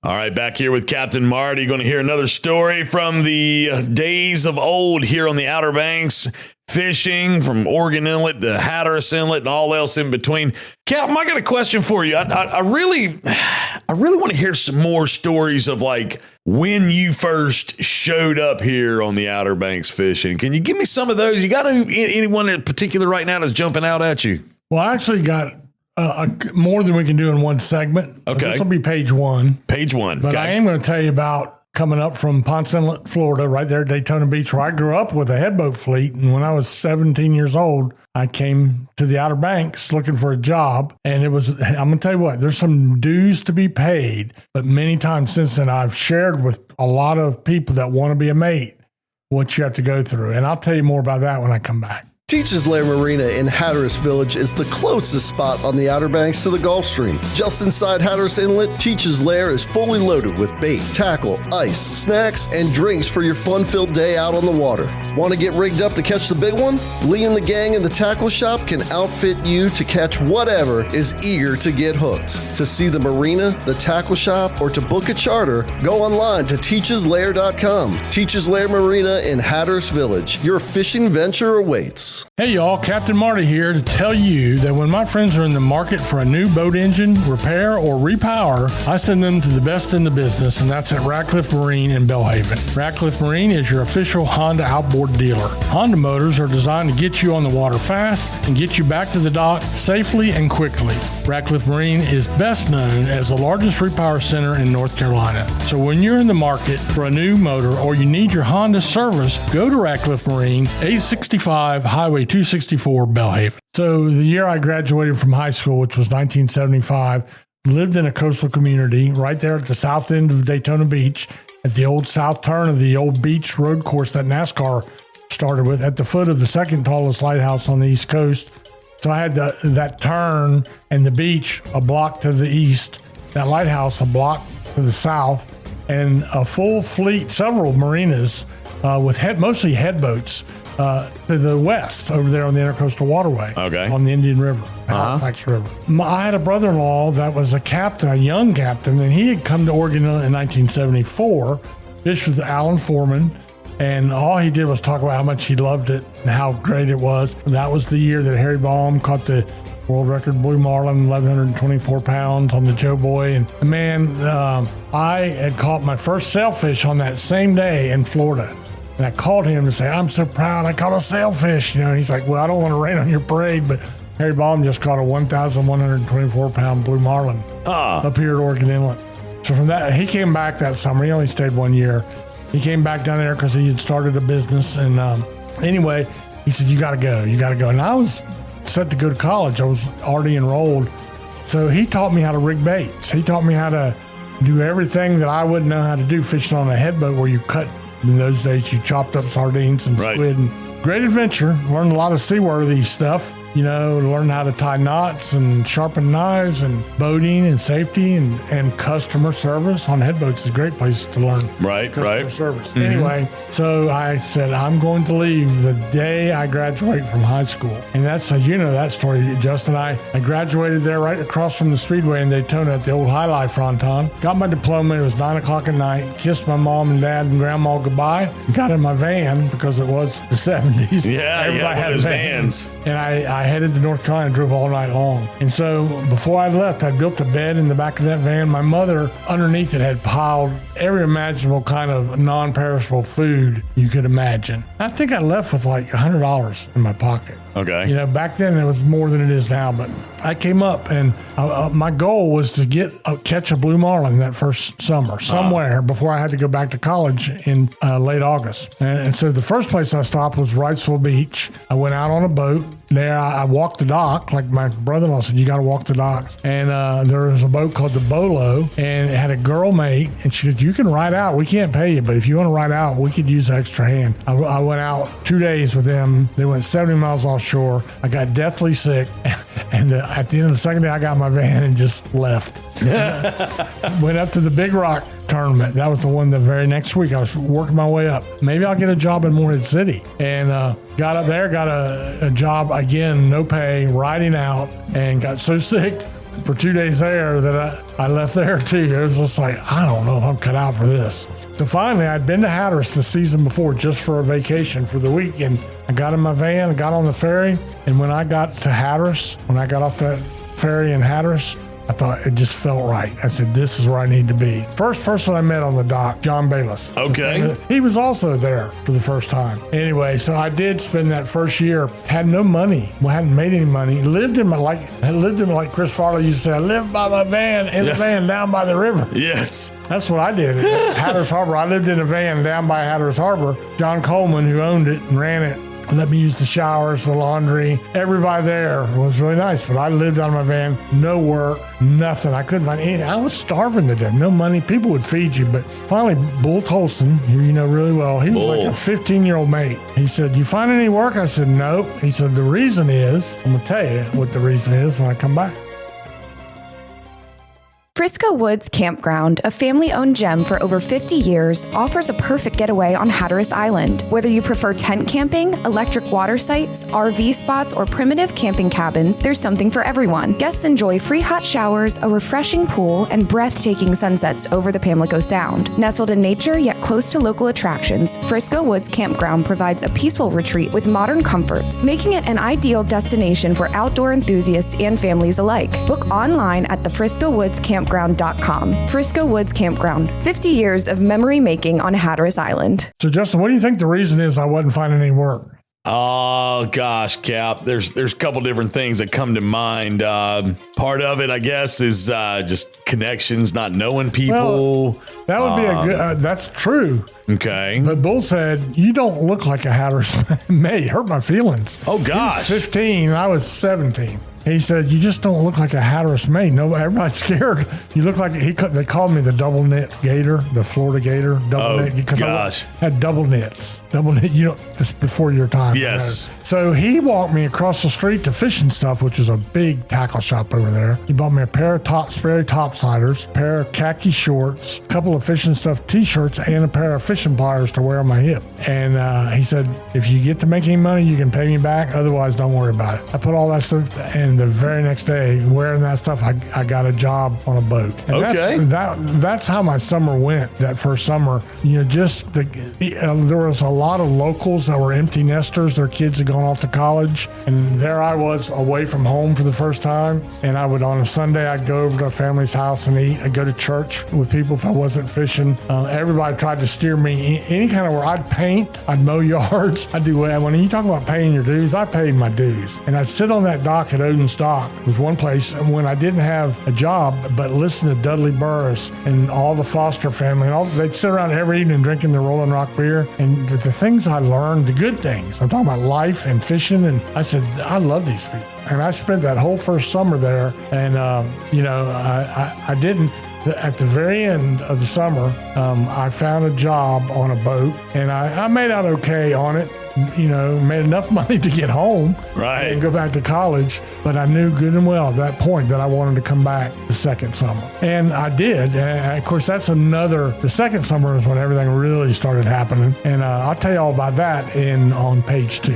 All right, back here with Captain Marty. Going to hear another story from the days of old here on the Outer Banks, fishing from Oregon Inlet to Hatteras Inlet and all else in between. Cap, I got a question for you. I really want to hear some more stories of like when you first showed up here on the Outer Banks fishing. Can you give me some of those? You got anyone in particular right now that's jumping out at you? Well, I actually got more than we can do in one segment. So Okay. this will be page one. Page one. But okay. I am going to tell you about coming up from Ponce Inlet, Florida, right there at Daytona Beach, where I grew up with a headboat fleet. And when I was 17 years old, I came to the Outer Banks looking for a job. And I'm going to tell you what, there's some dues to be paid. But many times since then, I've shared with a lot of people that want to be a mate what you have to go through. And I'll tell you more about that when I come back. Teachers Lair Marina in Hatteras Village is the closest spot on the Outer Banks to the Gulf Stream. Just inside Hatteras Inlet, Teachers Lair is fully loaded with bait, tackle, ice, snacks, and drinks for your fun-filled day out on the water. Want to get rigged up to catch the big one? Lee and the gang in the tackle shop can outfit you to catch whatever is eager to get hooked. To see the marina, the tackle shop, or to book a charter, go online to teacheslair.com. Teachers Lair Marina in Hatteras Village. Your fishing venture awaits. Hey y'all, Captain Marty here to tell you that when my friends are in the market for a new boat engine, repair, or repower, I send them to the best in the business, and that's at Ratcliffe Marine in Belhaven. Ratcliffe Marine is your official Honda outboard dealer. Honda motors are designed to get you on the water fast and get you back to the dock safely and quickly. Ratcliffe Marine is best known as the largest repower center in North Carolina. So when you're in the market for a new motor or you need your Honda service, go to Ratcliffe Marine, 865 Highway 264, Belhaven. So the year I graduated from high school, which was 1975, lived in a coastal community right there at the south end of Daytona Beach, at the old south turn of the old beach road course that NASCAR started with, at the foot of the second tallest lighthouse on the East Coast. So I had that turn and the beach a block to the east, that lighthouse a block to the south, and a full fleet, several marinas with mostly headboats to the west over there on the Intercoastal Waterway. Okay. On the Indian River, Halifax River. I had a brother-in-law that was a captain, a young captain, and he had come to Oregon in 1974, fished with Alan Foreman, and all he did was talk about how much he loved it and how great it was. That was the year that Harry Baum caught the world record blue marlin, 1,124 pounds on the Joe Boy. And man, I had caught my first sailfish on that same day in Florida. And I called him to say, I'm so proud I caught a sailfish. And he's like, well, I don't want to rain on your parade, but Harry Baum just caught a 1,124 pound blue marlin up here at Oregon Inlet. So from that, he came back that summer. He only stayed 1 year. He came back down there because he had started a business. And anyway, he said, you got to go. And I was set to go to college. I was already enrolled. So he taught me how to rig baits. He taught me how to do everything that I wouldn't know how to do fishing on a headboat where you cut. In those days, you chopped up sardines and squid. And great adventure. Learned a lot of seaworthy stuff. Learned how to tie knots and sharpen knives and boating and safety and customer service on headboats is a great place to learn. Customer service. Mm-hmm. Anyway, so I said, I'm going to leave the day I graduate from high school. And that's, that story, Justin. I graduated there right across from the Speedway in Daytona at the old High Life Fronton. Got my diploma. It was 9 o'clock at night. Kissed my mom and dad and grandma goodbye. Got in my van because it was the 70s. Everybody had vans. And I headed to North Carolina and drove all night long. And so before I left, I built a bed in the back of that van. My mother, underneath it, had piled every imaginable kind of non-perishable food you could imagine. I think I left with like $100 in my pocket. Okay. Back then it was more than it is now, but I came up and my goal was to catch a blue marlin that first summer somewhere before I had to go back to college in late August. And so the first place I stopped was Wrightsville Beach. I went out on a boat. There I walked the dock, like my brother-in-law said, you got to walk the docks. And there was a boat called the Bolo, and it had a girl mate, and she said, you can ride out. We can't pay you, but if you want to ride out, we could use an extra hand. I went out 2 days with them. They went 70 miles offshore. I got deathly sick, and at the end of the second day, I got my van and just left. Went up to the Big Rock tournament. That was the one the very next week. I was working my way up. Maybe I'll get a job in Morehead City. And got up there, got a job again, no pay, riding out, and got so sick for 2 days there that I left there too. It was just like, I don't know if I'm cut out for this. So finally, I'd been to Hatteras the season before just for a vacation for the weekend. I got in my van, I got on the ferry, and when I got to Hatteras, when I got off that ferry in Hatteras, I thought it just felt right. I said, this is where I need to be. First person I met on the dock, John Bayless. Okay. He was also there for the first time. Anyway, so I did spend that first year, had no money, hadn't made any money, lived in like Chris Farley used to say, I lived by my van, in the van down by the river. Yes. That's what I did at Hatteras Harbor. I lived in a van down by Hatteras Harbor. John Coleman, who owned it and ran it, let me use the showers, the laundry. Everybody there was really nice, but I lived out of my van, no work, nothing. I couldn't find anything. I was starving to death, no money. People would feed you, but finally, Bull Tolson, who you know really well, he was like a 15-year-old mate. He said, you find any work? I said, nope. He said, the reason is, I'm going to tell you what the reason is when I come back. Frisco Woods Campground, a family-owned gem for over 50 years, offers a perfect getaway on Hatteras Island. Whether you prefer tent camping, electric water sites, RV spots, or primitive camping cabins, there's something for everyone. Guests enjoy free hot showers, a refreshing pool, and breathtaking sunsets over the Pamlico Sound. Nestled in nature yet close to local attractions, Frisco Woods Campground provides a peaceful retreat with modern comforts, making it an ideal destination for outdoor enthusiasts and families alike. Book online at thefriscowoodscampground.com. Frisco Woods Campground, 50 years of memory making on Hatteras Island. So, Justin, what do you think the reason is I wasn't finding any work? Oh gosh, Cap. There's a couple different things that come to mind. Part of it, I guess, is just connections, not knowing people. Well, that would be a good. That's true. Okay. But Bull said, you don't look like a Hatteras mate. Hurt my feelings. Oh gosh. He was 15. I was 17. He said, you just don't look like a Hatteras mate. No, everybody's scared. You look like, they called me the double knit gator, the Florida gator, double knit. Because I had double knits. Double knit, this before your time. Yes. So he walked me across the street to Fishing Stuff, which is a big tackle shop over there. He bought me a pair of Sperry topsiders, a pair of khaki shorts, a couple of Fishing Stuff t-shirts, and a pair of fishing pliers to wear on my hip. And he said, if you get to make any money, you can pay me back. Otherwise, don't worry about it. I put all that stuff, and the very next day, wearing that stuff, I got a job on a boat. And okay. That's how my summer went, that first summer. There was a lot of locals that were empty nesters. Their kids had gone off to college, and there I was away from home for the first time. And I would, on a Sunday, I'd go over to a family's house and eat. I'd go to church with people if I wasn't fishing. Everybody tried to steer me any kind of where I'd paint, I'd mow yards, I'd do well. When you talk about paying your dues, I paid my dues. And I'd sit on that dock at Odin's Dock. It was one place when I didn't have a job, but listen to Dudley Burris and all the Foster family, and they'd sit around every evening drinking their Rolling Rock beer. And the things I learned, the good things, I'm talking about life and fishing, and I said, I love these people. And I spent that whole first summer there, and I didn't. At the very end of the summer, I found a job on a boat, and I made out okay on it. Made enough money to get home and go back to college. But I knew good and well at that point that I wanted to come back the second summer. And I did. And of course, the second summer is when everything really started happening. And I'll tell you all about that on page 2.